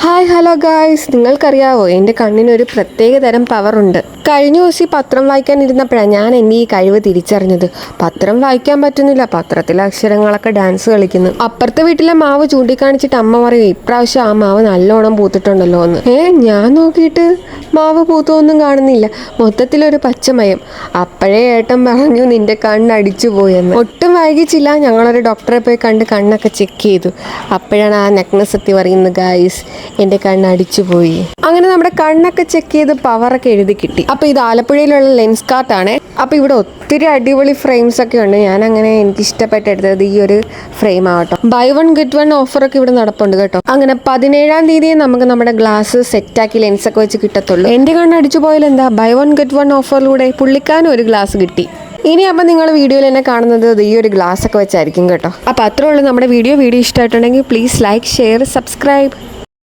Hi hello guys, നിങ്ങൾക്കറിയാവോ എൻ്റെ കണ്ണിനൊരു പ്രത്യേക തരം പവറുണ്ട്. കഴിഞ്ഞ ദിവസം ഈ പത്രം വായിക്കാനിരുന്നപ്പോഴാണ് ഞാൻ എൻ്റെ ഈ കഴിവ് തിരിച്ചറിഞ്ഞത്. പത്രം വായിക്കാൻ പറ്റുന്നില്ല, പത്രത്തിലെ അക്ഷരങ്ങളൊക്കെ ഡാൻസ് കളിക്കുന്നു. അപ്പുറത്തെ വീട്ടിലെ മാവ് ചൂണ്ടിക്കാണിച്ചിട്ട് അമ്മ പറയും, ഇപ്രാവശ്യം ആ മാവ് നല്ലോണം പൂത്തിട്ടുണ്ടല്ലോ എന്ന്. ഞാൻ നോക്കിയിട്ട് മാവ് പൂത്തൊന്നും കാണുന്നില്ല, മൊത്തത്തിലൊരു പച്ചമയം. അപ്പോഴേ ഏട്ടൻ പറഞ്ഞു, നിന്റെ കണ്ണ് അടിച്ചു പോയെന്ന്. ഒട്ടും വൈകിച്ചില്ല, ഞങ്ങളൊരു ഡോക്ടറെ പോയി കണ്ട് കണ്ണൊക്കെ ചെക്ക് ചെയ്തു. അപ്പോഴാണ് ആ നഗ്നസത്യം പറയുന്നത്, ഗായ്സ് എൻ്റെ കണ്ണ് അടിച്ചു പോയി. അങ്ങനെ നമ്മുടെ കണ്ണൊക്കെ ചെക്ക് ചെയ്ത് പവറൊക്കെ എഴുതി കിട്ടി. അപ്പോൾ ഇത് ആലപ്പുഴയിലുള്ള ലെൻസ് കാർട്ടാണ്. അപ്പോൾ ഇവിടെ ഒത്തിരി അടിപൊളി ഫ്രെയിംസ് ഒക്കെ ഉണ്ട്. ഞാൻ അങ്ങനെ എനിക്ക് ഇഷ്ടപ്പെട്ടെടുത്തത് ഈ ഒരു ഫ്രെയിം ആവട്ടോ. ബൈ വൺ ഗെറ്റ് വൺ ഓഫറൊക്കെ ഇവിടെ നടപ്പുണ്ട് കേട്ടോ. അങ്ങനെ 17-ാം തീയതി നമുക്ക് നമ്മുടെ ഗ്ലാസ് സെറ്റാക്കി ലെൻസൊക്കെ വെച്ച് കിട്ടത്തുള്ളൂ. എൻ്റെ കണ്ണ് അടിച്ചു പോയാൽ എന്താ, ബൈ വൺ ഗെറ്റ് വൺ ഓഫറിലൂടെ പുള്ളിക്കാനും ഒരു ഗ്ലാസ് കിട്ടി. ഇനി അപ്പം നിങ്ങൾ വീഡിയോയിൽ തന്നെ കാണുന്നത് ഈ ഒരു ഗ്ലാസ് ഒക്കെ വെച്ചായിരിക്കും കേട്ടോ. അപ്പോൾ അത്രേ ഉള്ളൂ നമ്മുടെ വീഡിയോ ഇഷ്ടമായിട്ടുണ്ടെങ്കിൽ പ്ലീസ് ലൈക്ക്, ഷെയർ, സബ്സ്ക്രൈബ്.